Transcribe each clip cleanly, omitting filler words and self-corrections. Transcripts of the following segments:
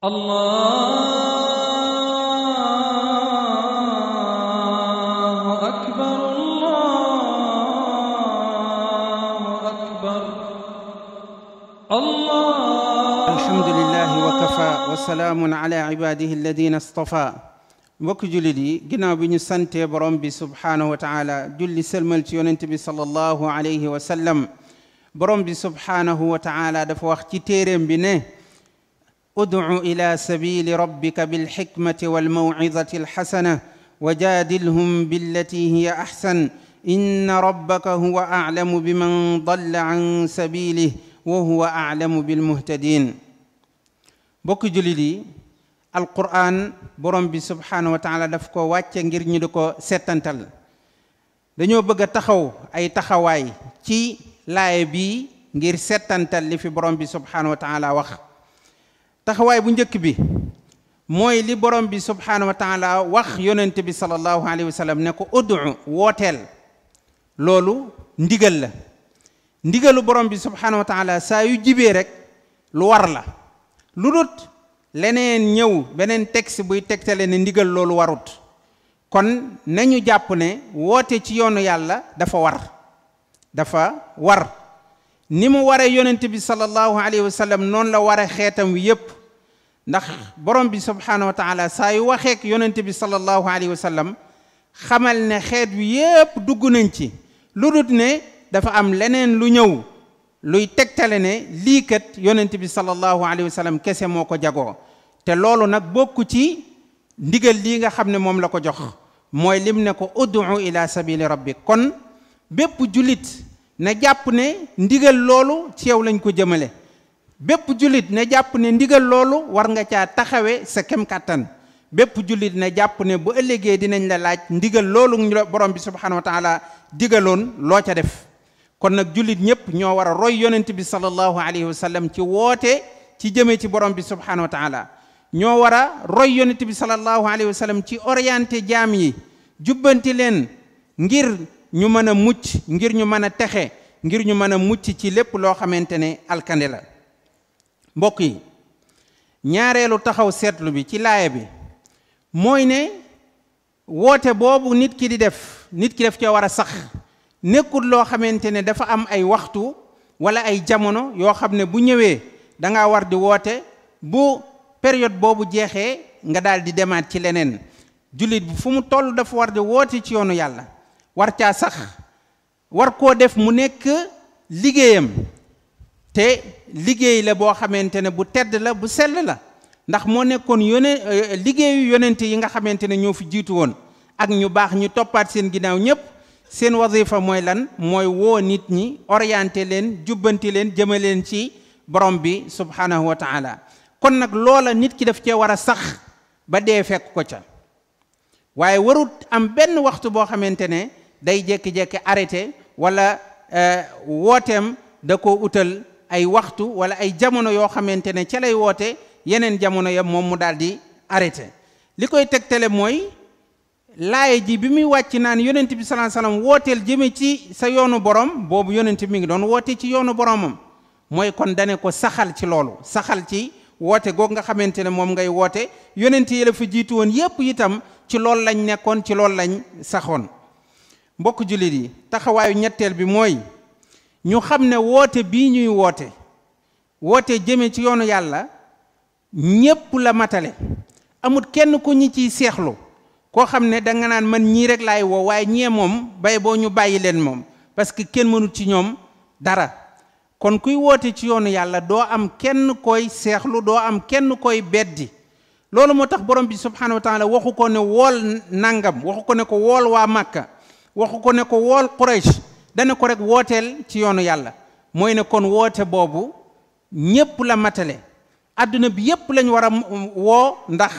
الله أكبر الله أكبر الله. الحمد لله وكفى وسلام على عباده الذين اصطفى. mbokk jullit yi ginnaaw bi ñu sante borom bi subhaanahu wa taala julli sëlmal ci yonent bi sallallahu alayhi wa sallam, borom bi subhaanahu wa taala dafa wax ci téeréem bi ne ud'u ila sabili rabbika bilxikmati walmawcidati alxasana wa jaadilhum billati hiya axsan inna rabbaka huwa aclamu biman dalla an sabilih wa huwa aclamu bilmuhtadin. mbokk jullit yi, alquran borom bi subhaanahu wa taala daf ko wàcce ngir ñu di ko settantal. dañoo bëgg a taxaw ay taxawaay ci laaye bi ngir settantal li fi borom bi subhaanahu wa taala wax. taxawaay bu njëkk bi mooy li borom bi subhaanahu wa taala wax yonent bi sallallahu alayhi wa sallam ne ko ud'u wooteel. loolu ndigal la, ndigalu borom bi subhaanahu wa taala saa yu jibee rek lu war la. lu dut leneen ñëw beneen texte buy tegtale ne ndigal loolu warut. kon nañu jàpp ne woote ci yoonu yàlla dafa war ni mu waree yonent bi sallallahu alayhi wa sallam noonu la ware xeetam wi yépp. ndax borom bi subhaanahu wa taala saa yu waxeek yonent bi sallallahu alayhi wa sallam xamal ne xeet wi yépp dugg nañ ci, lu dut ne dafa am leneen lu ñëw luy tegtale ne lii kat yonent bi sallallahu alayhi wa sallam kese moo ko jagoo. te loolu nag bokku ci ndigal lii nga xam ne moom la ko jox, mooy lim ne ko ud'u ila sabili rabbik. kon bépp jullit na jàpp ne ndigal loolu ci yow lañ ko jëmale. bépp jullit na jàpp ne ndigal loolu war nga caa taxawe sa kem kàttan. bépp jullit na jàpp ne bu ëllëgee dinañ la laaj ndigal loolu borom bi subhanahu wa taala digaloon loo ca def. kon nag jullit ñëpp ñoo war a roy yonent bi sallallahu alayhi wa sallam ci woote ci jëme ci borom bi subhanahu wa taala. ñoo war a roy yonent bi sallallahu alayhi wa sallam ci orienté jaam yi, jubbanti leen ngir ñu mën a mucc, ngir ñu mën a texe, ngir ñu mën a mucc ci lépp loo xamante ne alkande la. mbokk yi, ñaareelu taxaw seetlu bi ci laaya bi mooy ne woote boobu nit ki def cee war a sax. nekkul loo xamante ne dafa am ay waxtu wala ay jamono yoo xam ne bu ñëwee da ngaa war di woote, bu période boobu jeexee nga daal di demaat ci leneen. jullit bi fu mu toll dafa war di woote ci yoonu yàlla, war caa sax, war koo def mu nekk liggéeyam. te liggéey la boo xamante ne bu tedd la, bu sell la, ndax moo nekkoon liggéeyu yonent yi nga xamante ne ñoo fi jiitu woon ak ñu baax ñu toppaat seen ginnaaw ñépp. seen wazifa mooy lan? mooy woo nit ñi, orienté leen, jubbanti leen, jëme leen ci borom bi subhanahu wa taala. kon nag loola nit ki daf cee war a sax ba dee fekk ko ca. waaye warut am benn waxtu boo xamante ne day jékki-jékki arrêté, wala wooteem da ko utal ay waxtu wala ay jamono yoo xamante ne ca lay woote, yeneen jamono ya moom mu daal di arrêté. li koy tegtale mooy laaye ji bi muy wàcc naan yonent bi sallallahu alayhi wasallam wooteel jëme ci sa yoonu borom, boobu yonent mi ngi doon woote ci yoonu boromam. mooy kon dane ko saxal ci loolu, saxal ci woote googu nga xamante ne moom ngay woote. yonent yi la fa jiitu woon yépp itam ci loolu lañ nekkoon, ci loolu lañ saxoon. mbokk jullit yi, taxawaayu ñetteel bi mooy ñu xam ne woote bii ñuy woote jëme ci yoonu yàlla ñépp la matale. amul kenn ku ñi ciy seexlu koo xam ne da nga naan man ñii rek laay woo, waaye ñee moom bay boo ñu bàyyi leen moom, parce que kenn mënut ci ñoom dara. kon kuy woote ci yoonu yàlla doo am kenn koy seexlu, doo am kenn koy beddi. loolu moo tax borom bi subhanahu wa taala waxu ko ne wool nangam, waxu ko ne ko wool waa Makka, waxu ko ne ko wool Quraysh, dana ko rek wooteel ci yoonu yàlla. mooy ne kon woote boobu ñépp la matale. adduna bi yépp lañ war a woo, ndax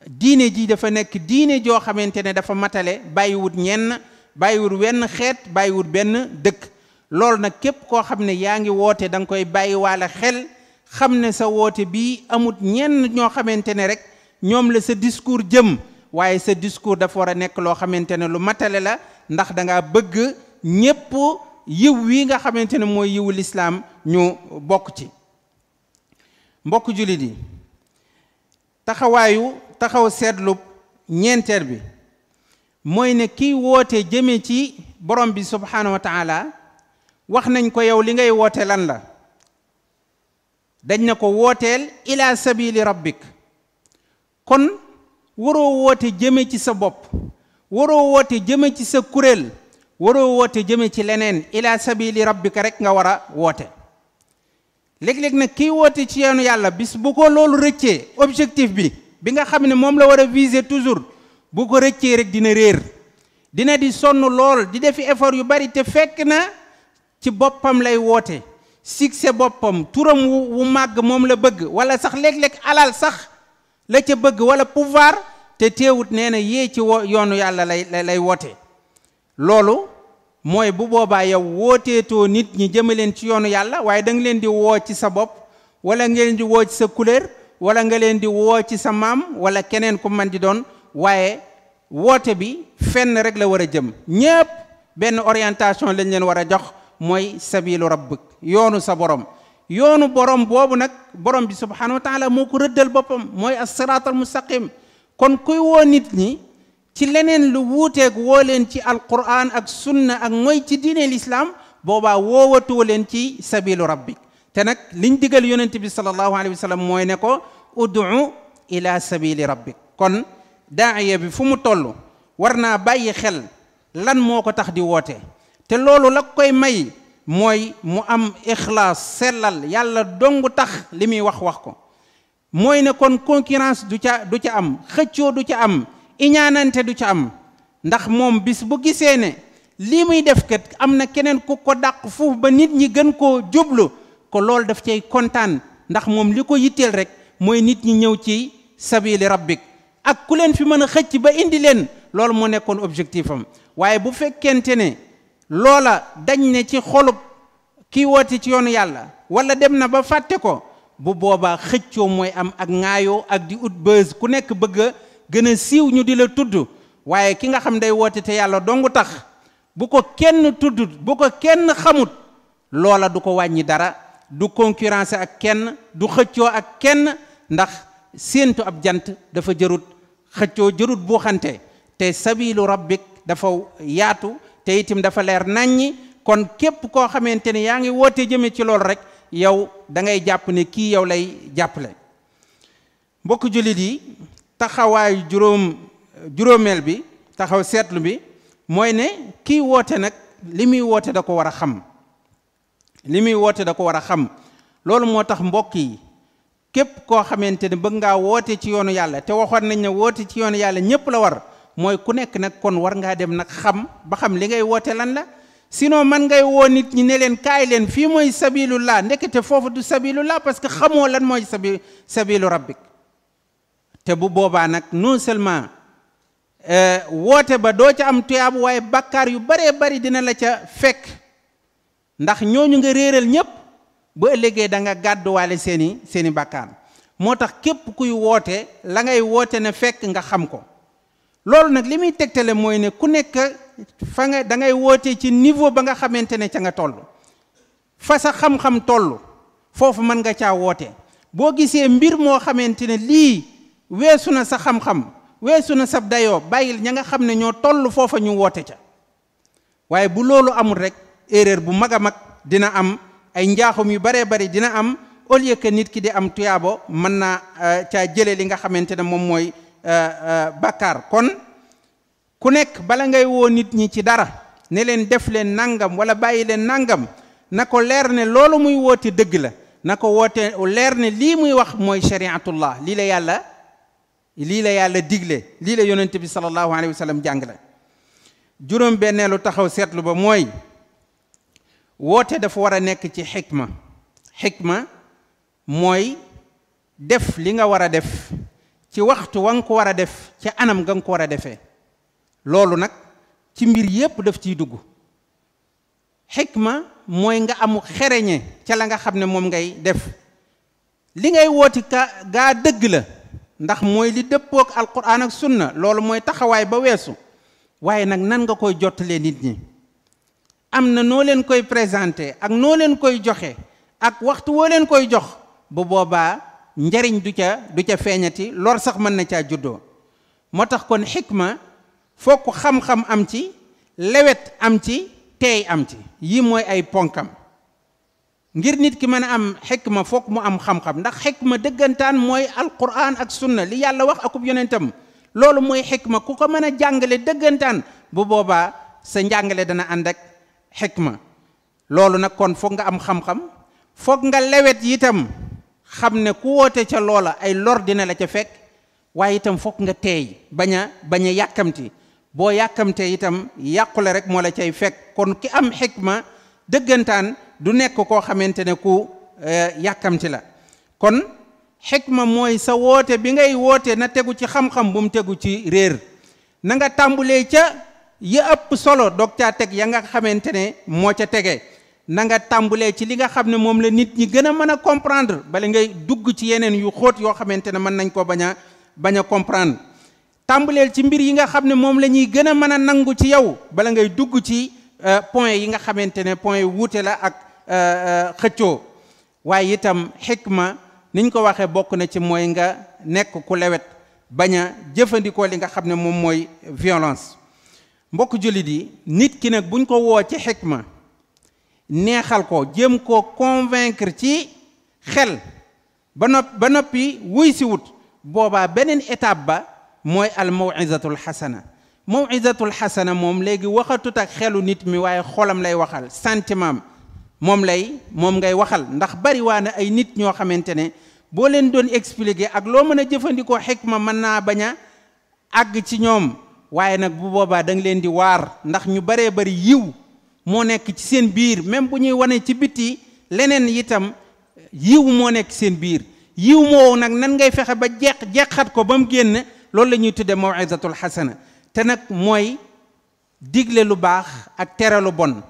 diine ji dafa nekk diine joo xamante ne dafa matale, bàyyiwut ñenn, bàyyiwut wenn xeet, bàyyiwut benn dëkk. loolu nag képp koo xam ne yaa ngi woote da nga koy bàyyi waale xel, xam ne sa woote bii amut ñenn ñoo xamante ne rek ñoom la sa discours jëm, waaye sa discours dafa war a nekk loo xamante ne lu matale la, ndax da ngaa bëgg ñépp yiw wi nga xamante ne mooy yiwu lislaam ñu bokk ci. mbokk jullit yi, taxaw seetlu ñeenteel bi mooy ne kiy woote jëme ci borom bi subhanahu wa taala wax nañ ko yow li ngay woote lan la dañ na ko wooteel ila sabili rabbik kon waroo woote jëme ci sa bopp waroo woote jëme ci sa kuréel waroo woote jëme ci leneen ila sabili rabbika rek nga war a woote léeg-léeg nag kiy woote ci yoonu yàlla bis bu ko loolu rëccee objectif bi nga xam ne moom la war a viser toujours bu ko rëccee rek dina réer dina di sonn lool di defi effort yu bari te fekk na ci boppam lay woote succès boppam turam wu màgg moom la bëgg wala sax léeg-léeg alal sax la ca bëgg wala pouvoir te teewut nee na yee ci yoonu yàlla lay woote loolu mooy bu boobaa yow wooteetoo nit ñi jëmaleen ci yoonu yàlla waaye da nga leen di woo ci sa bopp wala nga leen di woo ci sa couleur wala nga leen di woo ci sa maam wala keneen ku man di doon waaye woote bi fenn rek la war a jëm ñépp benn orientation lañ leen war a jox mooy sabilu rabbik yoonu sa borom yoonu borom boobu nag borom bi subhanahu wa taala moo ko rëddal boppam mooy as-siraatal mustaqim kon kuy woo nit ñi ci leneen lu wuuteeg woo leen ci alquran ak sunna ak mooy ci diine l'islam boobaa woowatoo leen ci sabilu rabbik te nag liñ digal yonent bi sallallahu alayhi wa sallam mooy ne ko ud'u ila sabili rabbik kon daaiya bi fu mu toll war naa bàyyi xel lan moo ko tax di woote te loolu la koy may mooy mu am ixlaas sellal yàlla dong tax li muy wax ko mooy ne kon concurrence du ca am xëccoo du ca am iñaanante du ca am ndax moom bis bu gisee ne lii muy def kat am na keneen ku ko dàq foofu ba nit ñi gën koo jublu ko loolu daf cay kontaan ndax moom li ko yitteel rek mooy nit ñi ñëw ci sabili rabbik ak ku leen fi mën a xëcc ba indi leen loolu moo nekkoon objectif am waaye bu fekkente ne loola dañ ne ci xolub kii woote ci yoonu yàlla wala dem na ba fàtte ko bu boobaa xëccoo mooy am ak ŋaayoo ak di ut buzz ku nekk bëgg a gën a siiw ñu di la tudd waaye ki nga xam day woote te yàlla dongu tax bu ko kenn tudd bu ko kenn xamut loola du ko wàññi dara du concurrence ak kenn du xëccoo ak kenn ndax séentu ab jant dafa jërut xëccoo jërut bu xante te sabilu rabbik dafa yaatu te itam dafa leer naññi kon képp koo xamante ne yaa ngi woote jëme ci loolu rek yow da ngay jàpp ne kii yow lay jàppale mbokk jullit yi taxawaayu juróomeel bi taxaw seetlu bi mooy ne kii woote nag li muy woote da ko war a xam li muy woote da ko war a xam loolu moo tax mbokk yi képp koo xamante ne bëgg ngaa woote ci yoonu yàlla te waxoon nañ ne woote ci yoonu yàlla ñépp la war mooy ku nekk nag kon war ngaa dem nag xam ba xam li ngay woote lan la sinon man ngay woo nit ñi ne leen kaay leen fii mooy sabilullah ndekete foofu du sabilullah parce que xamoo lan mooy sabilu rabbik te bu boobaa nag non seulement woote ba doo ca am tuyaabu waaye bakkaar yu baree bari dina la ca fekk ndax ñooñu nga réeral ñépp bu ëllëgee da nga gàdduwaale seeni bakkaar moo tax képp kuy woote la ngay woote ne fekk nga xam ko loolu nag li muy tegtale mooy ne ku nekk fa nga da ngay woote ci niveau ba nga xamante ne ca nga toll fa sa xam-xam toll foofu mën nga caa woote boo gisee mbir moo xamante ne lii weesu na sa xam-xam weesu na sa dayoo bàyyil ña nga xam ne ñoo toll foofa ñu woote ca waaye bu loolu amul rek erreur bu mag a mag dina am ay njaaxum yu baree bari dina am au lieu que nit ki di am tuyaabo mën naa caa jële li nga xamante ne moom mooy bakkaar kon ku nekk bala ngay woo nit ñi ci dara ne leen def leen nangam wala bàyyi leen nangam na ko leer ne loolu muy woote dëgg la na ko woote leer ne lii muy wax mooy shariatullah lii la yàlla digle lii la yonent bi sallallahu alayhi wa sallam jàngale juróom benneelu taxaw seetlu ba mooy woote dafa war a nekk ci xikma mooy def li nga war a def ci waxtu wa nga ko war a def ci anam nga ko war a defee loolu nag ci mbir yépp daf ciy dugg xikma mooy nga amu xereñe ca la nga xam ne moom ngay def li ngay wooti gaa dëgg la ndax mooy li dëppook alquran ak sunna loolu mooy taxawaay ba weesu waaye nag nan nga koy jottalee nit ñi am na noo leen koy présenté ak noo leen koy joxe ak waxtu woo leen koy jox bu boobaa njariñ du ca feeñati lor sax mën na caa juddoo moo tax kon xikma fokk xam-xam am ci lewet am ci teey am ci yi mooy ay ponkam ngir nit ki mën a am xikma fokk mu am xam-xam ndax xikma dëggantaan mooy alquran ak sunna li yàlla wax akub yonentam loolu mooy xikma ku ko mën a jàngale dëggantaan bu boobaa sa njàngale dana ànd ak xikma loolu nag kon foog nga am xam-xam foog nga lewet itam xam ne ku woote ca loola ay lor dina la ca fekk waaye itam foog nga teey bañ a yàkkamti boo yàkkamtee itam yàqule rek moo la cay fekk kon ki am xikma dëggantaan du nekk koo xamante ne ku yàkkamti la kon xikma mooy sa woote bi ngay woote na tegu ci xam-xam bu mu tegu ci réer na nga tàmbulee ca ya ëpp solo doog caa teg ya nga xamante ne moo ca tege na nga tàmbulee ci li nga xam ne moom la nit ñi gën a mën a comprendre bala ngay dugg ci yeneen yu xóot yoo xamante ne mën nañ ko bañ a comprendre tàmbaleel ci mbir yi nga xam ne moom la ñuy gën a mën a nangu ci yow bala ngay dugg ci point yi nga xamante ne point yu wuute la ak xëccoo waaye itam xikma niñ ko waxee bokk na ci mooy nga nekk ku lewet bañ a jëfandikoo li nga xam ne moom mooy violence mbokk jullit yi nit ki nag buñ ko woo ci xikma neexal ko jéem koo convaincre ci xel ba noppi wuy si wut boobaa beneen étape ba mooy al mawizatul xasana mawizatul xasana moom léegi waxatut ak xelu nit mi waaye xolam lay waxal sentiment moom ngay waxal ndax bari waa na ay nit ñoo xamante ne boo leen doon expliquer ak loo mën a jëfandikoo xikma mën naa bañ a àgg ci ñoom waaye nag bu boobaa da nga leen di waar ndax ñu baree bari yiw moo nekk ci seen biir même bu ñuy wane ci biti leneen itam yiw moo nekk ci seen biir yiw moo nag nan ngay fexe ba jeexat ko ba mu génn loolu la ñuy tudde mawizatul xasana te nag mooy digle lu baax ak tere lu bon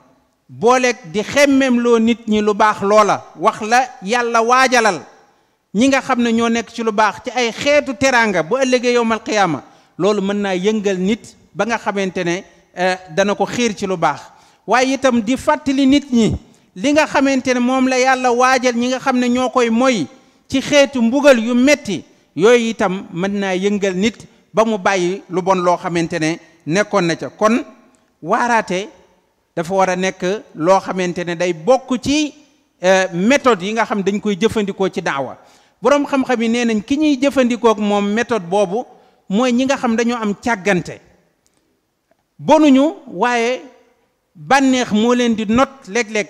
booleeg di xemmem loo nit ñi lu baax loola wax la yàlla waajalal ñi nga xam ne ñoo nekk ci lu baax ci ay xeetu teraanga bu ëllëgee yowmal qiyaama loolu mën naa yëngal nit ba nga xamante ne dana ko xiir ci lu baax waaye itam di fàttali nit ñi li nga xamante ne moom la yàlla waajal ñi nga xam ne ñoo koy moy ci xeetu mbugal yu metti yooyu itam mën naa yëngal nit ba mu bàyyi lu bon loo xamante ne nekkoon na ca kon waaraate dafa war a nekk loo xamante ne day bokk ci méthode yi nga xam dañ koy jëfandikoo ci daawa boroom xam-xam yi nee nañ ki ñuy jëfandikoo ak moom méthode boobu mooy ñi nga xam dañoo am càggante bonuñu waaye bànneex moo leen di not léeg-léeg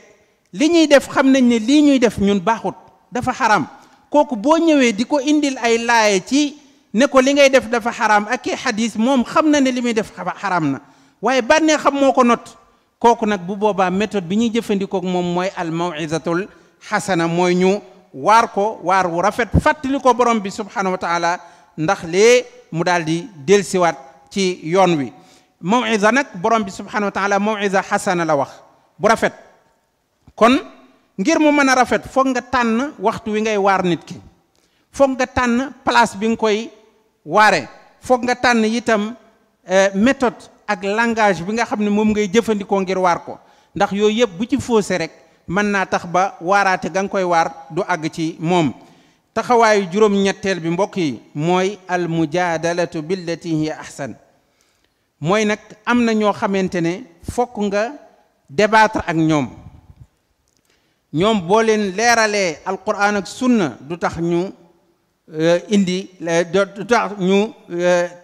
li ñuy def xam nañ ne lii ñuy def ñun baaxut dafa xaram kooku boo ñëwee di ko indil ay laaye ci ne ko li ngay def dafa xaram ak i xadis moom xam na ne li muy def xaram na waaye bànnee xam moo ko not kooku nag bu boobaa méthode bi ñuy jëfandikoo ak moom mooy al mawizatul xasana mooy ñu waar ko waar wu rafet fàttali ko borom bi subhanahu wa taala ndax lee mu daal di delsiwaat ci yoon wi mawiza nag borom bi subhanahu wa taala mawiza xasana la wax bu rafet kon ngir mu mën a rafet foog nga tànn waxtu wi ngay waar nit ki foog nga tànn place bi nga koy waare foog nga tànn itam méthode ak langage bi nga xam ne moom ngay jëfandikoo ngir waar ko ndax yooyu yëpp bu ci faussé rek mën naa tax ba waaraate ga nga koy waar du àgg ci moom taxawaayu juróom-ñetteel bi mbokk yi mooy al mujadalatu billati hiya ahsan mooy nag am na ñoo xamante ne fokk nga débattre ak ñoom boo leen leeralee alquran ak sunna du tax ñu du tax ñu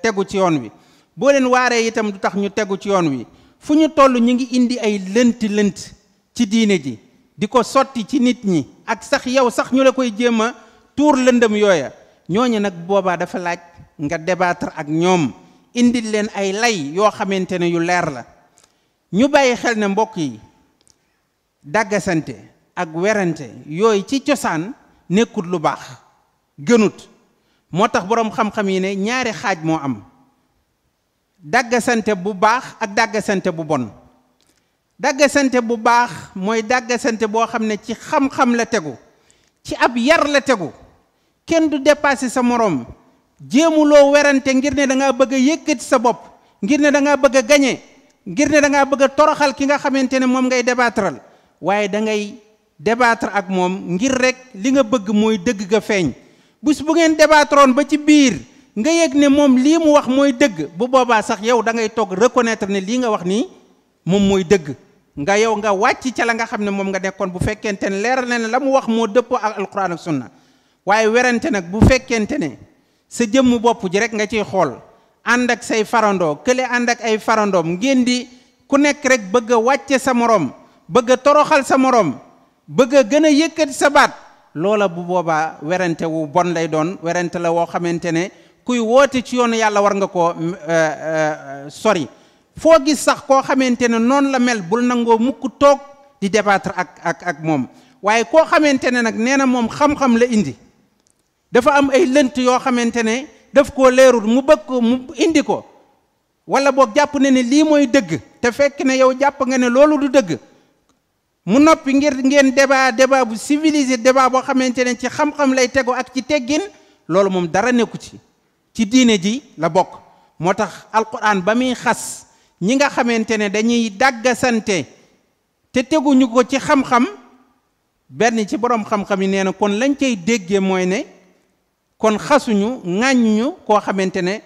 tegu ci yoon wi boo leen waaree itam du tax ñu tegu ci yoon wi fu ñu toll ñu ngi indi ay lënt ci diine ji di ko sotti ci nit ñi ak sax yow sax ñu la koy jéem a tuur lëndëm yooya ñooñu nag boobaa dafa laaj nga débattre ak ñoom indil leen ay lay yoo xamante ne yu leer la ñu bàyyi xel ne mbokk yi dàggasante ak werante yooyu ci cosaan nekkut lu baax gënut moo tax boroom xam-xam yi ne ñaari xaaj moo am dàggasante bu baax ak dàggasante bu bon dàggasante bu baax mooy dàggasante boo xam ne ci xam-xam la tegu ci ab yar la tegu kenn du dépasser sa moroom jéemuloo werante ngir ne da ngaa bëgg a yëkkati sa bopp ngir ne da ngaa bëgg a gañe ngir ne da ngaa bëgg a toroxal ki nga xamante ne moom ngay débattral waaye da ngay débattre ak moom ngir rek li nga bëgg mooy dëgg ga feeñ bés bu ngeen débattroon ba ci biir nga yëg ne moom lii mu wax mooy dëgg bu boobaa sax yow da ngay toog reconnaître ne lii nga wax nii moom mooy dëgg nga yow nga wàcc ca la nga xam ne moom nga nekkoon bu fekkente ne leeral na ne la mu wax moo dëppoo ak alquran ak sunna waaye werante nag bu fekkente ne sa jëmm bopp ji rek nga ciy xool ànd ak say farandoo kële ànd ak ay farandoom ngeen di ku nekk rek bëgg a wàcce sa morom bëgg a toroxal sa morom bëgg a gën a yëkkati sa baat loola bu boobaa werante wu bon lay doon werante la woo xamante ne kuy woote ci yoonu yàlla war nga koo sori foo gis sax koo xamante ne noonu la mel bul nangoo mukk toog di débattre ak moom waaye koo xamante ne nag nee na moom xam-xam la indi dafa am ay lënt yoo xamante ne daf koo leerul mu bëgg ko mu indi ko wala boog jàpp ne ne lii mooy dëgg te fekk ne yow jàpp nga ne loolu du dëgg mu noppi ngir ngeen débat bu civilisé débat boo xamante ne ci xam-xam lay tegu ak ci teggin loolu moom dara nekku ci diine ji la bokk moo tax alquran ba muy xas ñi nga xamante ne dañuy dàggasante te teguñu ko ci xam-xam benn ci borom xam-xam yi nee na kon lañ cay déggee mooy ne kon xasuñu ŋàññuñu koo xamante ne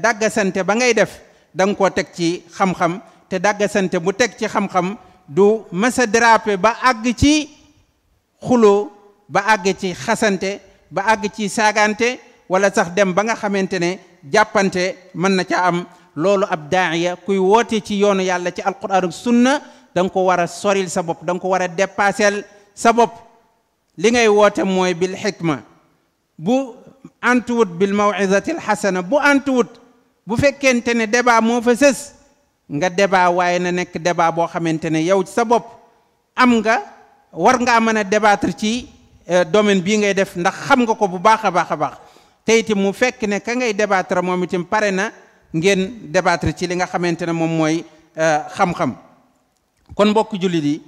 dàggasante ba ngay def da nga koo teg ci xam-xam te dàggasante bu teg ci xam-xam du masa drapé ba àgg ci xuloo ba àgg ci xasante ba àgg ci saagante wala sax dem ba nga xamante ne jàppante mën na ca am loolu ab daaiya kuy woote ci yoonu yàlla ci alquran ak sunna da nga ko war a soril sa bopp da nga ko war a dépassel sa bopp li ngay woote mooy bil xikma bu antuwut bil mawizati al xasana bu antuwut bu fekkente ne débat moo fa sës nga débat waaye na nekk débat boo xamante ne yow sa bopp am nga war ngaa mën a débattre ci domaine bii ngay def ndax xam nga ko bu baax a baax a baax te itam mu fekk ne ka ngay débattre moom itam pare na ngeen débattre ci li nga xamante ne moom mooy xam-xam kon mbokk jullit yi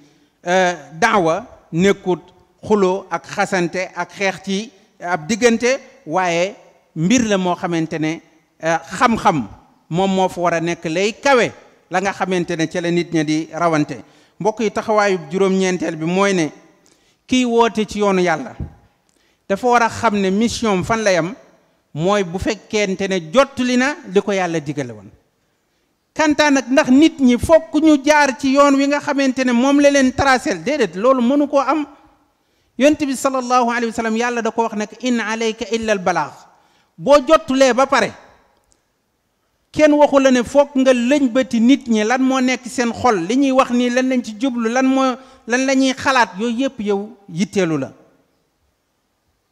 daawa nekkut xuloo ak xasante ak xeex ci ab diggante waaye mbir la moo xamante ne xam-xam moom moo fa war a nekk lay kawe la nga xamante ne ca la nit ña di rawante mbokk yi taxawaayu juróom-ñeenteel bi mooy ne kiy woote ci yoonu yàlla dafa war a xam ne mission fan la yam mooy bu fekkente ne jottali na li ko yàlla digale woon kantaan nag ndax nit ñi fokk ñu jaar ci yoon wi nga xamante ne moom la leen tracel déedéet loolu mënu koo am yonent bi sallallahu alayhi wa sallam yàlla da ko wax nag in alayka illa al balaax boo jottulee ba pare kenn waxu la ne fokk nga lëñbati nit ñi lan moo nekk seen xol li ñuy wax nii lan lañ ci jublu lan la ñuy xalaat yooyu yëpp yow yitteelu la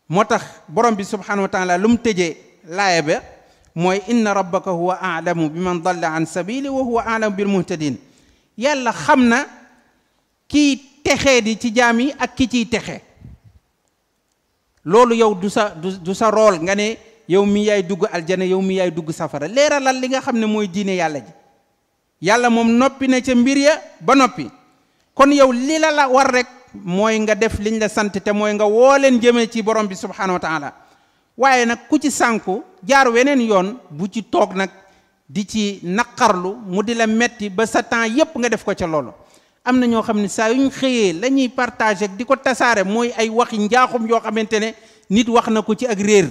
moo tax borom bi subhanahu wa taala lu mu tëjee laaya ba mooy inna rabbaka huwa aalamu bi man dalla an sabili wa huwa aalamu bil muhtadin yàlla xam na kiy texee di ci jaam yi ak ki ciy texe loolu yow du sa rôle nga ne yow mi yaay dugg aljana yow mi yaay dugg safara leeralal li nga xam ne mooy diine yàlla ji yàlla moom noppi na ca mbir ya ba noppi kon yow li la war rek mooy nga def liñ la sant te mooy nga woo leen jëmee ci borom bi subhanahu wa taala waaye nag ku ci sànku jaar weneen yoon bu ci toog nag di ci naqarlu mu di la metti ba sa temps yépp nga def ko ca loolu am na ñoo xam ne saa yuñ xëyee la ñuy partager di ko tasaare mooy ay waxi njaaxum yoo xamante ne nit wax na ko ci ak réer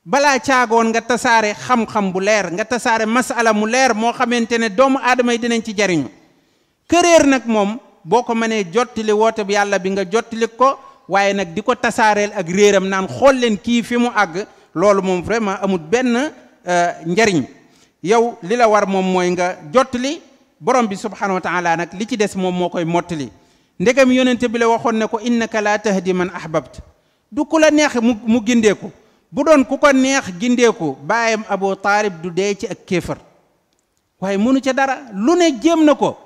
balaa caagoon nga tasaare xam-xam bu leer nga tasaare masala mu leer moo xamante ne doomu aadama yi dinañ ci jariñu këréer nag moom boo ko mënee jottali woote bi yàlla bi nga jottali ko waaye nag di ko tasaareel ak réeram naan xool leen kii fi mu àgg loolu moom vraiment amul benn njariñ yow li la war moom mooy nga jottali borom bi subhanahu wa taala nag li ci des moom moo koy mottali ndegam yonente bi la waxoon ne ko innaka la tahdi man ahbabt du ku la neex mu gindeeku bu doon ku ko neex gindeeku baayam Abu Taalib du dee ci ak kéefar waaye mënu ca dara lu ne jéem na ko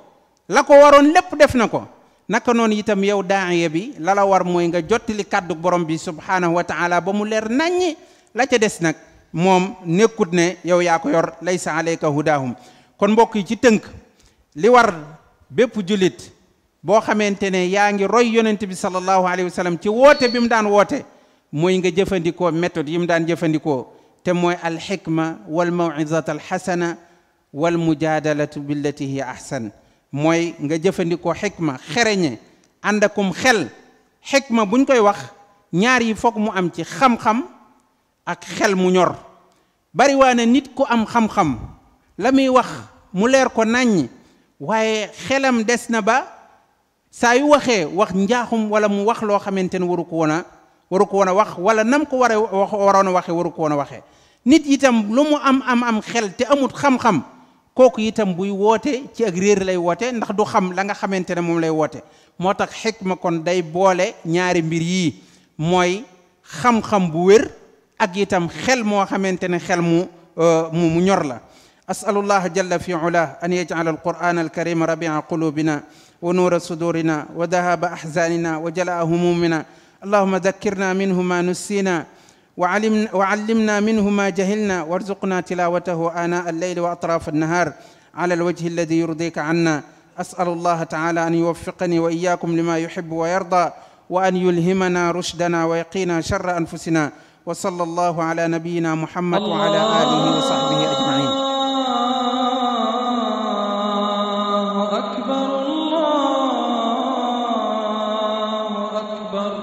la ko waroon lépp def na ko naka noonu itam yow daaiya bi la la war mooy nga jottali kàddu borom bi subhanahu wa taala ba mu leer naññi la ca des nag moom nekkut ne yow yaa ko yor laysa alayka hudahum kon mbokk yi ci tënk li war bépp jullit boo xamante ne yaa ngi roy yonent bi sallallahu alayhi wa sallam ci woote bi mu daan woote mooy nga jëfandikoo méthode yi mu daan jëfandikoo te mooy alxikma wal mawizata alxasana wal mujadalatu billati hiya ahsan mooy nga jëfandikoo xikma xereñe ànd akum xel xikma buñ koy wax ñaar yi foog mu am ci xam-xam ak xel mu ñor bari waa ne nit ku am xam-xam la muy wax mu leer ko naññ waaye xelam des na ba saa yu waxee wax njaaxum wala mu wax loo xamante ne waru ko woon a wax wala nam ko waroon a waxee waru ko woon a waxee nit itam lu mu am xel te amut xam-xam kooku itam buy woote ci ak réer lay woote ndax du xam la nga xamante ne moom lay woote moo tax xikma kon day boole ñaari mbir yii mooy xam-xam bu wér ak itam xel moo xamante ne xel mu ñor la asalullah jalla fi ula an yaj'ala alquran alkarima rabi'a qulubina wa nuura sudurina wa dahaba ahzanina wa jalaa humumina allahuma dhakkirna minhu ma nussina وعلمنا منه ما جهلنا وارزقنا تلاوته آناء الليل وأطراف النهار على الوجه الذي يرضيك عنا أسأل الله تعالى أن يوفقني وإياكم لما يحب ويرضى وأن يلهمنا رشدنا ويقينا شر أنفسنا وصلى الله على نبينا محمد وعلى آله وصحبه أجمعين